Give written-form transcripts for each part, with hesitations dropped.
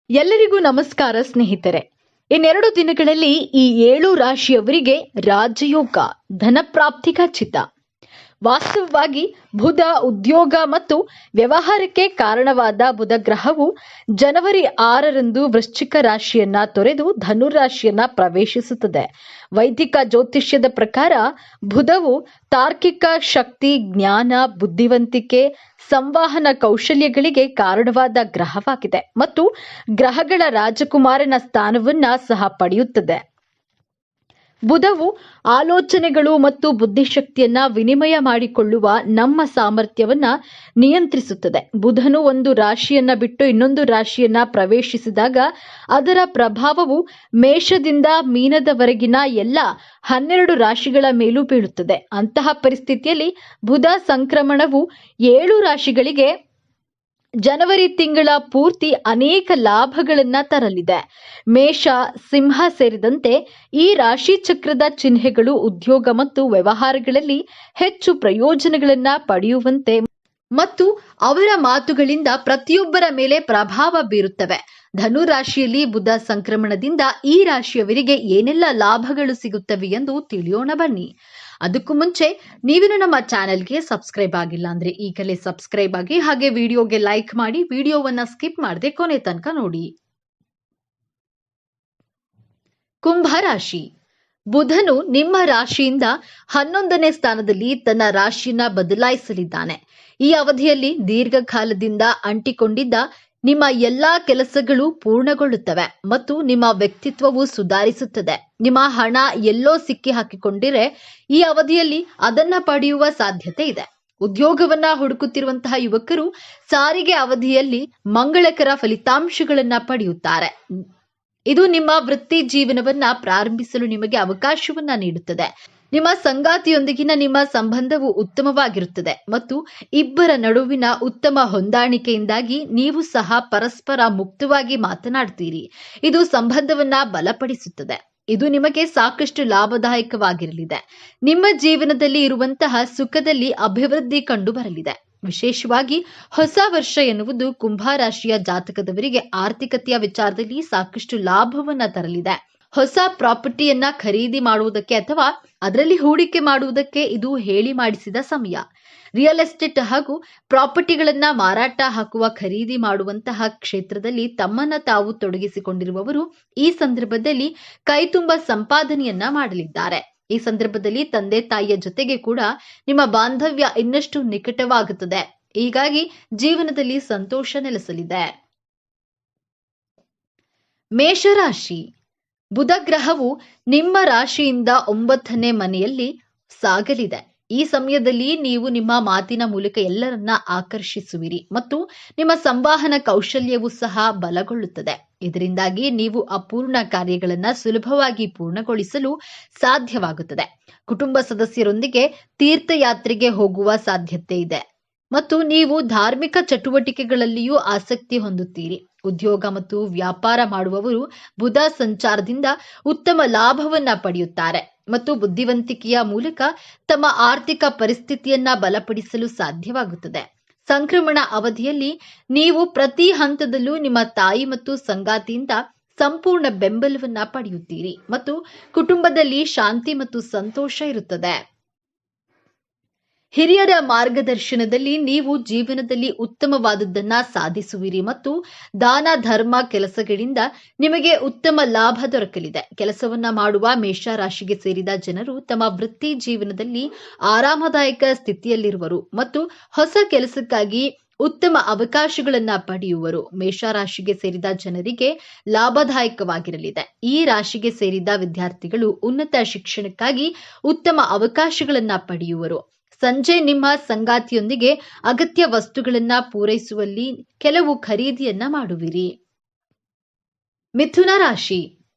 ಎಲ್ಲರಿಗೂ ನಮಸ್ಕಾರ ಸ್ನೇಹಿತರೆ. ಇನ್ನೆರಡು ದಿನಗಳಲ್ಲಿ ಈ 7 ರಾಶಿಯವರಿಗೆ ರಾಜಯೋಗ, ಧನಪ್ರಾಪ್ತಿ ಖಚಿತ. ವಾಸ್ತವವಾಗಿ ಬುಧ ಉದ್ಯೋಗ ಮತ್ತು ವ್ಯವಹಾರಕ್ಕೆ ಕಾರಣವಾದ ಬುಧ ಗ್ರಹವು ಜನವರಿ 6ರಂದು ವೃಶ್ಚಿಕ ರಾಶಿಯನ್ನ ತೊರೆದು ಧನು ರಾಶಿಯನ್ನ ಪ್ರವೇಶಿಸುತ್ತದೆ. ವೈದಿಕ ಜ್ಯೋತಿಷ್ಯದ ಪ್ರಕಾರ ಬುಧವು ತಾರ್ಕಿಕ ಶಕ್ತಿ, ಜ್ಞಾನ, ಬುದ್ಧಿವಂತಿಕೆ, ಸಂವಹನ ಕೌಶಲ್ಯಗಳಿಗೆ ಕಾರಣವಾದ ಗ್ರಹವಾಗಿದೆ ಮತ್ತು ಗ್ರಹಗಳ ರಾಜಕುಮಾರನ ಸ್ಥಾನವನ್ನ ಸಹ ಪಡೆಯುತ್ತದೆ. ಬುಧವು ಆಲೋಚನೆಗಳು ಮತ್ತು ಬುದ್ಧಿಶಕ್ತಿಯನ್ನ ವಿನಿಮಯ ಮಾಡಿಕೊಳ್ಳುವ ನಮ್ಮ ಸಾಮರ್ಥ್ಯವನ್ನ ನಿಯಂತ್ರಿಸುತ್ತದೆ. ಬುಧನು ಒಂದು ರಾಶಿಯನ್ನ ಬಿಟ್ಟು ಇನ್ನೊಂದು ರಾಶಿಯನ್ನ ಪ್ರವೇಶಿಸಿದಾಗ ಅದರ ಪ್ರಭಾವವು ಮೇಷದಿಂದ ಮೀನದವರೆಗಿನ ಎಲ್ಲ 12 ರಾಶಿಗಳ ಮೇಲೂ ಬೀಳುತ್ತದೆ. ಅಂತಹ ಪರಿಸ್ಥಿತಿಯಲ್ಲಿ ಬುಧ ಸಂಕ್ರಮಣವು 7 ರಾಶಿಗಳಿಗೆ ಜನವರಿ ತಿಂಗಳ ಪೂರ್ತಿ ಅನೇಕ ಲಾಭಗಳನ್ನ ತರಲಿದೆ. ಮೇಷ, ಸಿಂಹ ಸೇರಿದಂತೆ ಈ ರಾಶಿ ಚಕ್ರದ ಚಿಹ್ನೆಗಳು ಉದ್ಯೋಗ ಮತ್ತು ವ್ಯವಹಾರಗಳಲ್ಲಿ ಹೆಚ್ಚು ಪ್ರಯೋಜನಗಳನ್ನ ಪಡೆಯುವಂತೆ ಮತ್ತು ಅವರ ಮಾತುಗಳಿಂದ ಪ್ರತಿಯೊಬ್ಬರ ಮೇಲೆ ಪ್ರಭಾವ ಬೀರುತ್ತವೆ. ಧನು ರಾಶಿಯಲ್ಲಿ ಬುಧ ಸಂಕ್ರಮಣದಿಂದ ಈ ರಾಶಿಯವರಿಗೆ ಏನೆಲ್ಲ ಲಾಭಗಳು ಸಿಗುತ್ತವೆ ಎಂದು ತಿಳಿಯೋಣ ಬನ್ನಿ. ಅದಕ್ಕೂ ಮುಂಚೆ ನೀವಿನ್ನು ನಮ್ಮ ಚಾನೆಲ್ಗೆ ಸಬ್ಸ್ಕ್ರೈಬ್ ಆಗಿಲ್ಲ ಅಂದ್ರೆ ಈಗಲೇ ಸಬ್ಸ್ಕ್ರೈಬ್ ಆಗಿ, ಹಾಗೆ ವಿಡಿಯೋಗೆ ಲೈಕ್ ಮಾಡಿ, ವಿಡಿಯೋವನ್ನ ಸ್ಕಿಪ್ ಮಾಡದೆ ಕೊನೆ ತನಕ ನೋಡಿ. ಕುಂಭ ರಾಶಿ. ಬುಧನು ನಿಮ್ಮ ರಾಶಿಯಿಂದ 11ನೇ ಸ್ಥಾನದಲ್ಲಿ ತನ್ನ ರಾಶಿಯನ್ನ ಬದಲಾಯಿಸಲಿದ್ದಾನೆ. ಈ ಅವಧಿಯಲ್ಲಿ ದೀರ್ಘಕಾಲದಿಂದ ಅಂಟಿಕೊಂಡಿದ್ದ ನಿಮ್ಮ ಎಲ್ಲಾ ಕೆಲಸಗಳು ಪೂರ್ಣಗೊಳ್ಳುತ್ತವೆ ಮತ್ತು ನಿಮ್ಮ ವ್ಯಕ್ತಿತ್ವವು ಸುಧಾರಿಸುತ್ತದೆ. ನಿಮ್ಮ ಹಣ ಎಲ್ಲೋ ಸಿಕ್ಕಿ ಹಾಕಿಕೊಂಡಿರೆ ಈ ಅವಧಿಯಲ್ಲಿ ಅದನ್ನ ಪಡೆಯುವ ಸಾಧ್ಯತೆ ಇದೆ. ಉದ್ಯೋಗವನ್ನ ಹುಡುಕುತ್ತಿರುವಂತಹ ಯುವಕರು ಸಾರಿಗೆ ಅವಧಿಯಲ್ಲಿ ಮಂಗಳಕರ ಫಲಿತಾಂಶಗಳನ್ನ ಪಡೆಯುತ್ತಾರೆ. ಇದು ನಿಮ್ಮ ವೃತ್ತಿ ಜೀವನವನ್ನ ಪ್ರಾರಂಭಿಸಲು ನಿಮಗೆ ಅವಕಾಶವನ್ನ ನೀಡುತ್ತದೆ. ನಿಮ್ಮ ಸಂಗಾತಿಯೊಂದಿಗಿನ ನಿಮ್ಮ ಸಂಬಂಧವು ಉತ್ತಮವಾಗಿರುತ್ತದೆ ಮತ್ತು ಇಬ್ಬರ ನಡುವಿನ ಉತ್ತಮ ಹೊಂದಾಣಿಕೆಯಿಂದಾಗಿ ನೀವು ಸಹ ಪರಸ್ಪರ ಮುಕ್ತವಾಗಿ ಮಾತನಾಡ್ತೀರಿ. ಇದು ಸಂಬಂಧವನ್ನ ಬಲಪಡಿಸುತ್ತದೆ. ಇದು ನಿಮಗೆ ಸಾಕಷ್ಟು ಲಾಭದಾಯಕವಾಗಿರಲಿದೆ. ನಿಮ್ಮ ಜೀವನದಲ್ಲಿ ಇರುವಂತಹ ಸುಖದಲ್ಲಿ ಅಭಿವೃದ್ಧಿ ಕಂಡು ಬರಲಿದೆ. ವಿಶೇಷವಾಗಿ ಹೊಸ ವರ್ಷ ಎನ್ನುವುದು ಕುಂಭ ರಾಶಿಯ ಜಾತಕದವರಿಗೆ ಆರ್ಥಿಕತೆಯ ವಿಚಾರದಲ್ಲಿ ಸಾಕಷ್ಟು ಲಾಭವನ್ನ ತರಲಿದೆ. ಹೊಸ ಪ್ರಾಪರ್ಟಿಯನ್ನ ಖರೀದಿ ಮಾಡುವುದಕ್ಕೆ ಅಥವಾ ಅದರಲ್ಲಿ ಹೂಡಿಕೆ ಮಾಡುವುದಕ್ಕೆ ಇದು ಹೇಳಿ ಮಾಡಿಸಿದ ಸಮಯ. ರಿಯಲ್ ಎಸ್ಟೇಟ್ ಹಾಗೂ ಪ್ರಾಪರ್ಟಿಗಳನ್ನ ಮಾರಾಟ ಹಾಕುವ, ಖರೀದಿ ಮಾಡುವಂತಹ ಕ್ಷೇತ್ರದಲ್ಲಿ ತಮ್ಮನ್ನ ತಾವು ತೊಡಗಿಸಿಕೊಂಡಿರುವವರು ಈ ಸಂದರ್ಭದಲ್ಲಿ ಕೈತುಂಬ ಸಂಪಾದನೆಯನ್ನ ಮಾಡಲಿದ್ದಾರೆ. ಈ ಸಂದರ್ಭದಲ್ಲಿ ತಂದೆ ತಾಯಿಯ ಜೊತೆಗೆ ಕೂಡ ನಿಮ್ಮ ಬಾಂಧವ್ಯ ಇನ್ನಷ್ಟು ನಿಕಟವಾಗುತ್ತದೆ. ಹೀಗಾಗಿ ಜೀವನದಲ್ಲಿ ಸಂತೋಷ ನೆಲೆಸಲಿದೆ. ಮೇಷರಾಶಿ. ಬುಧ ಗ್ರಹವು ನಿಮ್ಮ ರಾಶಿಯಿಂದ 9ನೇ ಮನೆಯಲ್ಲಿ ಸಾಗಲಿದೆ. ಈ ಸಮಯದಲ್ಲಿ ನೀವು ನಿಮ್ಮ ಮಾತಿನ ಮೂಲಕ ಎಲ್ಲರನ್ನ ಆಕರ್ಷಿಸುವಿರಿ ಮತ್ತು ನಿಮ್ಮ ಸಂವಹನ ಕೌಶಲ್ಯವೂ ಸಹ ಬಲಗೊಳ್ಳುತ್ತದೆ. ಇದರಿಂದಾಗಿ ನೀವು ಅಪೂರ್ಣ ಕಾರ್ಯಗಳನ್ನ ಸುಲಭವಾಗಿ ಪೂರ್ಣಗೊಳಿಸಲು ಸಾಧ್ಯವಾಗುತ್ತದೆ. ಕುಟುಂಬ ಸದಸ್ಯರೊಂದಿಗೆ ತೀರ್ಥಯಾತ್ರೆಗೆ ಹೋಗುವ ಸಾಧ್ಯತೆ ಇದೆ ಮತ್ತು ನೀವು ಧಾರ್ಮಿಕ ಚಟುವಟಿಕೆಗಳಲ್ಲಿಯೂ ಆಸಕ್ತಿ ಹೊಂದುತ್ತೀರಿ. ಉದ್ಯೋಗ ಮತ್ತು ವ್ಯಾಪಾರ ಮಾಡುವವರು ಬುಧ ಸಂಚಾರದಿಂದ ಉತ್ತಮ ಲಾಭವನ್ನ ಪಡೆಯುತ್ತಾರೆ ಮತ್ತು ಬುದ್ಧಿವಂತಿಕೆಯ ಮೂಲಕ ತಮ್ಮ ಆರ್ಥಿಕ ಪರಿಸ್ಥಿತಿಯನ್ನ ಬಲಪಡಿಸಲು ಸಾಧ್ಯವಾಗುತ್ತದೆ. ಸಂಕ್ರಮಣ ಅವಧಿಯಲ್ಲಿ ನೀವು ಪ್ರತಿ ಹಂತದಲ್ಲೂ ನಿಮ್ಮ ತಾಯಿ ಮತ್ತು ಸಂಗಾತಿಯಿಂದ ಸಂಪೂರ್ಣ ಬೆಂಬಲವನ್ನ ಪಡೆಯುತ್ತೀರಿ ಮತ್ತು ಕುಟುಂಬದಲ್ಲಿ ಶಾಂತಿ ಮತ್ತು ಸಂತೋಷ ಇರುತ್ತದೆ. ಹಿರಿಯರ ಮಾರ್ಗದರ್ಶನದಲ್ಲಿ ನೀವು ಜೀವನದಲ್ಲಿ ಉತ್ತಮವಾದದ್ದನ್ನ ಸಾಧಿಸುವಿರಿ ಮತ್ತು ದಾನ ಧರ್ಮ ಕೆಲಸಗಳಿಂದ ನಿಮಗೆ ಉತ್ತಮ ಲಾಭ ದೊರಕಲಿದೆ. ಕೆಲಸವನ್ನ ಮಾಡುವ ಮೇಷರಾಶಿಗೆ ಸೇರಿದ ಜನರು ತಮ್ಮ ವೃತ್ತಿ ಜೀವನದಲ್ಲಿ ಆರಾಮದಾಯಕ ಸ್ಥಿತಿಯಲ್ಲಿರುವರು ಮತ್ತು ಹೊಸ ಕೆಲಸಕ್ಕಾಗಿ ಉತ್ತಮ ಅವಕಾಶಗಳನ್ನ ಪಡೆಯುವರು. ಮೇಷರಾಶಿಗೆ ಸೇರಿದ ಜನರಿಗೆ ಲಾಭದಾಯಕವಾಗಿರಲಿದೆ. ಈ ರಾಶಿಗೆ ಸೇರಿದ ವಿದ್ಯಾರ್ಥಿಗಳು ಉನ್ನತ ಶಿಕ್ಷಣಕ್ಕಾಗಿ ಉತ್ತಮ ಅವಕಾಶಗಳನ್ನ ಪಡೆಯುವರು. ಸಂಜೆ ನಿಮ್ಮ ಸಂಗಾತಿಯೊಂದಿಗೆ ಅಗತ್ಯ ವಸ್ತುಗಳನ್ನ ಪೂರೈಸುವಲ್ಲಿ ಕೆಲವು ಖರೀದಿಯನ್ನ ಮಾಡುವಿರಿ. ಮಿಥುನ ರಾಶಿ.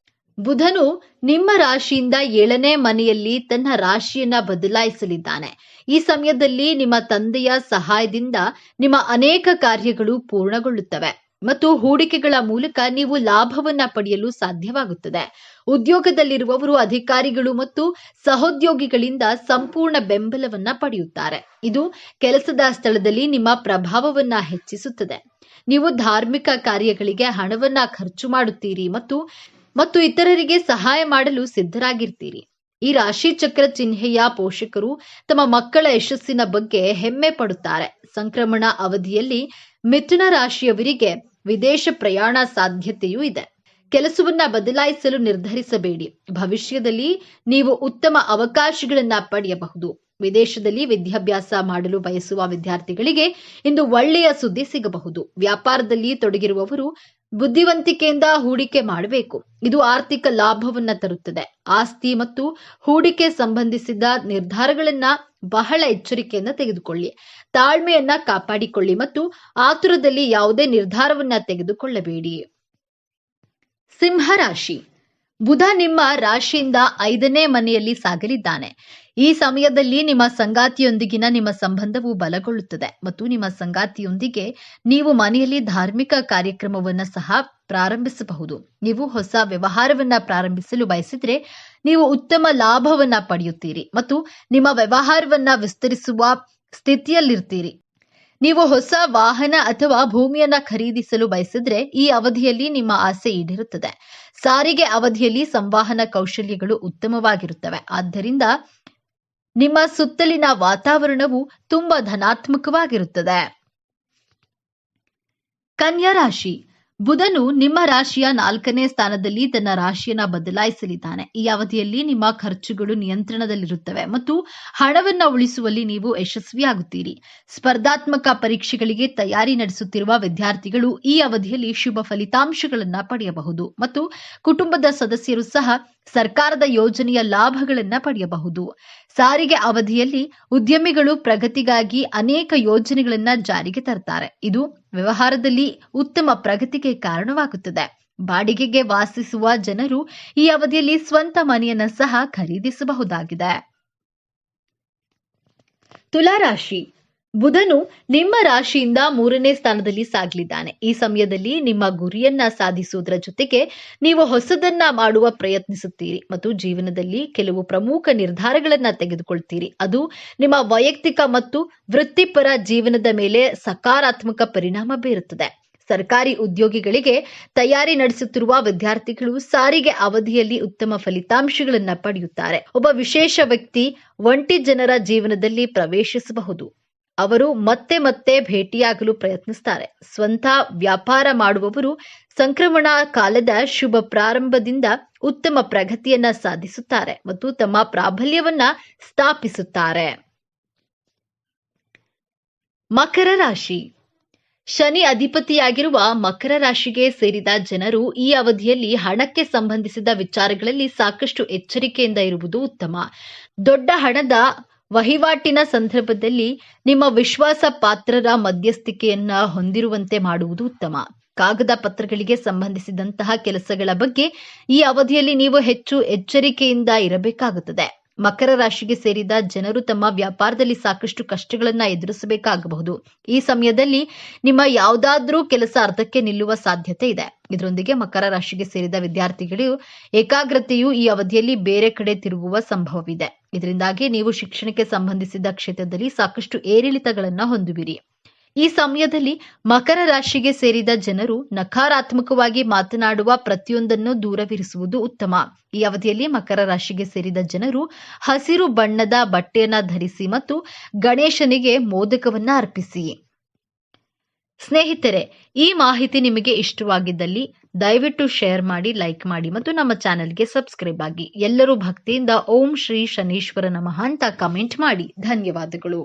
ಬುಧನು ನಿಮ್ಮ ರಾಶಿಯಿಂದ 7ನೇ ಮನೆಯಲ್ಲಿ ತನ್ನ ರಾಶಿಯನ್ನ ಬದಲಾಯಿಸಲಿದ್ದಾನೆ. ಈ ಸಮಯದಲ್ಲಿ ನಿಮ್ಮ ತಂದೆಯ ಸಹಾಯದಿಂದ ನಿಮ್ಮ ಅನೇಕ ಕಾರ್ಯಗಳು ಪೂರ್ಣಗೊಳ್ಳುತ್ತವೆ ಮತ್ತು ಹೂಡಿಕೆಗಳ ಮೂಲಕ ನೀವು ಲಾಭವನ್ನ ಪಡೆಯಲು ಸಾಧ್ಯವಾಗುತ್ತದೆ. ಉದ್ಯೋಗದಲ್ಲಿರುವವರು ಅಧಿಕಾರಿಗಳು ಮತ್ತು ಸಹೋದ್ಯೋಗಿಗಳಿಂದ ಸಂಪೂರ್ಣ ಬೆಂಬಲವನ್ನ ಪಡೆಯುತ್ತಾರೆ. ಇದು ಕೆಲಸದ ಸ್ಥಳದಲ್ಲಿ ನಿಮ್ಮ ಪ್ರಭಾವವನ್ನ ಹೆಚ್ಚಿಸುತ್ತದೆ. ನೀವು ಧಾರ್ಮಿಕ ಕಾರ್ಯಗಳಿಗೆ ಹಣವನ್ನ ಖರ್ಚು ಮಾಡುತ್ತೀರಿ ಮತ್ತು ಇತರರಿಗೆ ಸಹಾಯ ಮಾಡಲು ಸಿದ್ಧರಾಗಿರ್ತೀರಿ. ಈ ರಾಶಿ ಚಕ್ರ ಚಿಹ್ನೆಯ ಪೋಷಕರು ತಮ್ಮ ಮಕ್ಕಳ ಯಶಸ್ಸಿನ ಬಗ್ಗೆ ಹೆಮ್ಮೆ ಪಡುತ್ತಾರೆ. ಸಂಕ್ರಮಣ ಅವಧಿಯಲ್ಲಿ ಮಿಥುನ ರಾಶಿಯವರಿಗೆ ವಿದೇಶ ಪ್ರಯಾಣ ಸಾಧ್ಯತೆಯೂ ಇದೆ. ಕೆಲಸವನ್ನ ಬದಲಾಯಿಸಲು ನಿರ್ಧರಿಸಬೇಡಿ. ಭವಿಷ್ಯದಲ್ಲಿ ನೀವು ಉತ್ತಮ ಅವಕಾಶಗಳನ್ನ ಪಡೆಯಬಹುದು. ವಿದೇಶದಲ್ಲಿ ವಿದ್ಯಾಭ್ಯಾಸ ಮಾಡಲು ಬಯಸುವ ವಿದ್ಯಾರ್ಥಿಗಳಿಗೆ ಇಂದು ಒಳ್ಳೆಯ ಸುದ್ದಿ ಸಿಗಬಹುದು. ವ್ಯಾಪಾರದಲ್ಲಿ ತೊಡಗಿರುವವರು ಬುದ್ಧಿವಂತಿಕೆಯಿಂದ ಹೂಡಿಕೆ ಮಾಡಬೇಕು. ಇದು ಆರ್ಥಿಕ ಲಾಭವನ್ನ ತರುತ್ತದೆ. ಆಸ್ತಿ ಮತ್ತು ಹೂಡಿಕೆ ಸಂಬಂಧಿಸಿದ ನಿರ್ಧಾರಗಳನ್ನ ಬಹಳ ಎಚ್ಚರಿಕೆಯಿಂದ ತೆಗೆದುಕೊಳ್ಳಿ. ತಾಳ್ಮೆಯನ್ನ ಕಾಪಾಡಿಕೊಳ್ಳಿ ಮತ್ತು ಆತುರದಲ್ಲಿ ಯಾವುದೇ ನಿರ್ಧಾರವನ್ನ ತೆಗೆದುಕೊಳ್ಳಬೇಡಿ. ಸಿಂಹ ರಾಶಿ. ಬುಧ ನಿಮ್ಮ ರಾಶಿಯಿಂದ 5ನೇ ಮನೆಯಲ್ಲಿ ಸಾಗಲಿದ್ದಾನೆ. ಈ ಸಮಯದಲ್ಲಿ ನಿಮ್ಮ ಸಂಗಾತಿಯೊಂದಿಗಿನ ನಿಮ್ಮ ಸಂಬಂಧವು ಬಲಗೊಳ್ಳುತ್ತದೆ ಮತ್ತು ನಿಮ್ಮ ಸಂಗಾತಿಯೊಂದಿಗೆ ನೀವು ಮನೆಯಲ್ಲಿ ಧಾರ್ಮಿಕ ಕಾರ್ಯಕ್ರಮವನ್ನು ಸಹ ಪ್ರಾರಂಭಿಸಬಹುದು. ನೀವು ಹೊಸ ವ್ಯವಹಾರವನ್ನ ಪ್ರಾರಂಭಿಸಲು ಬಯಸಿದ್ರೆ ನೀವು ಉತ್ತಮ ಲಾಭವನ್ನ ಪಡೆಯುತ್ತೀರಿ ಮತ್ತು ನಿಮ್ಮ ವ್ಯವಹಾರವನ್ನ ವಿಸ್ತರಿಸುವ ಸ್ಥಿತಿಯಲ್ಲಿರ್ತೀರಿ. ನೀವು ಹೊಸ ವಾಹನ ಅಥವಾ ಭೂಮಿಯನ್ನ ಖರೀದಿಸಲು ಬಯಸಿದ್ರೆ ಈ ಅವಧಿಯಲ್ಲಿ ನಿಮ್ಮ ಆಸೆ ಈಡೇರುತ್ತದೆ. ಸಾರಿಗೆ ಅವಧಿಯಲ್ಲಿ ಸಂವಹನ ಕೌಶಲ್ಯಗಳು ಉತ್ತಮವಾಗಿರುತ್ತವೆ. ಆದ್ದರಿಂದ ನಿಮ್ಮ ಸುತ್ತಲಿನ ವಾತಾವರಣವು ತುಂಬಾ ಧನಾತ್ಮಕವಾಗಿರುತ್ತದೆ. ಕನ್ಯಾ ರಾಶಿ. ಬುಧನು ನಿಮ್ಮ ರಾಶಿಯ 4ನೇ ಸ್ಥಾನದಲ್ಲಿ ತನ್ನ ರಾಶಿಯನ್ನ ಬದಲಾಯಿಸಲಿದ್ದಾನೆ. ಈ ಅವಧಿಯಲ್ಲಿ ನಿಮ್ಮ ಖರ್ಚುಗಳು ನಿಯಂತ್ರಣದಲ್ಲಿರುತ್ತವೆ ಮತ್ತು ಹಣವನ್ನ ಉಳಿಸುವಲ್ಲಿ ನೀವು ಯಶಸ್ವಿಯಾಗುತ್ತೀರಿ. ಸ್ಪರ್ಧಾತ್ಮಕ ಪರೀಕ್ಷೆಗಳಿಗೆ ತಯಾರಿ ನಡೆಸುತ್ತಿರುವ ವಿದ್ಯಾರ್ಥಿಗಳು ಈ ಅವಧಿಯಲ್ಲಿ ಶುಭ ಫಲಿತಾಂಶಗಳನ್ನ ಪಡೆಯಬಹುದು ಮತ್ತು ಕುಟುಂಬದ ಸದಸ್ಯರು ಸಹ ಸರ್ಕಾರದ ಯೋಜನೆಯ ಲಾಭಗಳನ್ನ ಪಡೆಯಬಹುದು. ಸಾರಿಗೆ ಅವಧಿಯಲ್ಲಿ ಉದ್ಯಮಿಗಳು ಪ್ರಗತಿಗಾಗಿ ಅನೇಕ ಯೋಜನೆಗಳನ್ನ ಜಾರಿಗೆ ತರ್ತಾರೆ. ಇದು ವ್ಯವಹಾರದಲ್ಲಿ ಉತ್ತಮ ಪ್ರಗತಿಗೆ ಕಾರಣವಾಗುತ್ತದೆ. ಬಾಡಿಗೆಗೆ ವಾಸಿಸುವ ಜನರು ಈ ಅವಧಿಯಲ್ಲಿ ಸ್ವಂತ ಮನೆಯನ್ನ ಸಹ ಖರೀದಿಸಬಹುದಾಗಿದೆ. ತುಲಾ ರಾಶಿ. ಬುಧನು ನಿಮ್ಮ ರಾಶಿಯಿಂದ 3ನೇ ಸ್ಥಾನದಲ್ಲಿ ಸಾಗಲಿದ್ದಾನೆ. ಈ ಸಮಯದಲ್ಲಿ ನಿಮ್ಮ ಗುರಿಯನ್ನ ಸಾಧಿಸುವುದರ ಜೊತೆಗೆ ನೀವು ಹೊಸದನ್ನ ಮಾಡುವ ಪ್ರಯತ್ನಿಸುತ್ತೀರಿ ಮತ್ತು ಜೀವನದಲ್ಲಿ ಕೆಲವು ಪ್ರಮುಖ ನಿರ್ಧಾರಗಳನ್ನ ತೆಗೆದುಕೊಳ್ತೀರಿ. ಅದು ನಿಮ್ಮ ವೈಯಕ್ತಿಕ ಮತ್ತು ವೃತ್ತಿಪರ ಜೀವನದ ಮೇಲೆ ಸಕಾರಾತ್ಮಕ ಪರಿಣಾಮ ಬೀರುತ್ತದೆ. ಸರ್ಕಾರಿ ಉದ್ಯೋಗಿಗಳಿಗೆ ತಯಾರಿ ನಡೆಸುತ್ತಿರುವ ವಿದ್ಯಾರ್ಥಿಗಳು ಸಾರಿಗೆ ಅವಧಿಯಲ್ಲಿ ಉತ್ತಮ ಫಲಿತಾಂಶಗಳನ್ನ ಪಡೆಯುತ್ತಾರೆ. ಒಬ್ಬ ವಿಶೇಷ ವ್ಯಕ್ತಿ ಒಂಟಿ ಜನರ ಜೀವನದಲ್ಲಿ ಪ್ರವೇಶಿಸಬಹುದು. ಅವರು ಮತ್ತೆ ಮತ್ತೆ ಭೇಟಿಯಾಗಲು ಪ್ರಯತ್ನಿಸುತ್ತಾರೆ. ಸ್ವಂತ ವ್ಯಾಪಾರ ಮಾಡುವವರು ಸಂಕ್ರಮಣ ಕಾಲದ ಶುಭ ಪ್ರಾರಂಭದಿಂದ ಉತ್ತಮ ಪ್ರಗತಿಯನ್ನ ಸಾಧಿಸುತ್ತಾರೆ ಮತ್ತು ತಮ್ಮ ಪ್ರಾಬಲ್ಯವನ್ನ ಸ್ಥಾಪಿಸುತ್ತಾರೆ. ಮಕರ ರಾಶಿ. ಶನಿ ಅಧಿಪತಿಯಾಗಿರುವ ಮಕರ ರಾಶಿಗೆ ಸೇರಿದ ಜನರು ಈ ಅವಧಿಯಲ್ಲಿ ಹಣಕ್ಕೆ ಸಂಬಂಧಿಸಿದ ವಿಚಾರಗಳಲ್ಲಿ ಸಾಕಷ್ಟು ಎಚ್ಚರಿಕೆಯಿಂದ ಇರುವುದು ಉತ್ತಮ. ದೊಡ್ಡ ಹಣದ ವಹಿವಾಟಿನ ಸಂದರ್ಭದಲ್ಲಿ ನಿಮ್ಮ ವಿಶ್ವಾಸ ಪಾತ್ರರ ಮಧ್ಯಸ್ಥಿಕೆಯನ್ನ ಹೊಂದಿರುವಂತೆ ಮಾಡುವುದು ಉತ್ತಮ. ಕಾಗದ ಪತ್ರಗಳಿಗೆ ಸಂಬಂಧಿಸಿದಂತಹ ಕೆಲಸಗಳ ಬಗ್ಗೆ ಈ ಅವಧಿಯಲ್ಲಿ ನೀವು ಹೆಚ್ಚು ಎಚ್ಚರಿಕೆಯಿಂದ ಇರಬೇಕಾಗುತ್ತದೆ. ಮಕರ ರಾಶಿಗೆ ಸೇರಿದ ಜನರು ತಮ್ಮ ವ್ಯಾಪಾರದಲ್ಲಿ ಸಾಕಷ್ಟು ಕಷ್ಟಗಳನ್ನ ಎದುರಿಸಬೇಕಾಗಬಹುದು. ಈ ಸಮಯದಲ್ಲಿ ನಿಮ್ಮ ಯಾವುದಾದ್ರೂ ಕೆಲಸ ಅರ್ಧಕ್ಕೆ ನಿಲ್ಲುವ ಸಾಧ್ಯತೆ ಇದೆ. ಇದರೊಂದಿಗೆ ಮಕರ ರಾಶಿಗೆ ಸೇರಿದ ವಿದ್ಯಾರ್ಥಿಗಳು ಏಕಾಗ್ರತೆಯು ಈ ಅವಧಿಯಲ್ಲಿ ಬೇರೆ ಕಡೆ ತಿರುಗುವ ಸಂಭವವಿದೆ. ಇದರಿಂದಾಗಿ ನೀವು ಶಿಕ್ಷಣಕ್ಕೆ ಸಂಬಂಧಿಸಿದ ಕ್ಷೇತ್ರದಲ್ಲಿ ಸಾಕಷ್ಟು ಏರಿಳಿತಗಳನ್ನ ಹೊಂದುವಿರಿ. ಈ ಸಮಯದಲ್ಲಿ ಮಕರ ರಾಶಿಗೆ ಸೇರಿದ ಜನರು ನಕಾರಾತ್ಮಕವಾಗಿ ಮಾತನಾಡುವ ಪ್ರತಿಯೊಂದನ್ನು ದೂರವಿರಿಸುವುದು ಉತ್ತಮ. ಈ ಅವಧಿಯಲ್ಲಿ ಮಕರ ರಾಶಿಗೆ ಸೇರಿದ ಜನರು ಹಸಿರು ಬಣ್ಣದ ಬಟ್ಟೆಯನ್ನ ಧರಿಸಿ ಮತ್ತು ಗಣೇಶನಿಗೆ ಮೋದಕವನ್ನ ಅರ್ಪಿಸಿ. ಸ್ನೇಹಿತರೆ, ಈ ಮಾಹಿತಿ ನಿಮಗೆ ಇಷ್ಟವಾಗಿದ್ದಲ್ಲಿ ದಯವಿಟ್ಟು ಶೇರ್ ಮಾಡಿ, ಲೈಕ್ ಮಾಡಿ ಮತ್ತು ನಮ್ಮ ಚಾನೆಲ್ಗೆ ಸಬ್ಸ್ಕ್ರೈಬ್ ಆಗಿ. ಎಲ್ಲರೂ ಭಕ್ತಿಯಿಂದ ಓಂ ಶ್ರೀ ಶನೀಶ್ವರ ನಮಃ ಅಂತ ಕಮೆಂಟ್ ಮಾಡಿ. ಧನ್ಯವಾದಗಳು.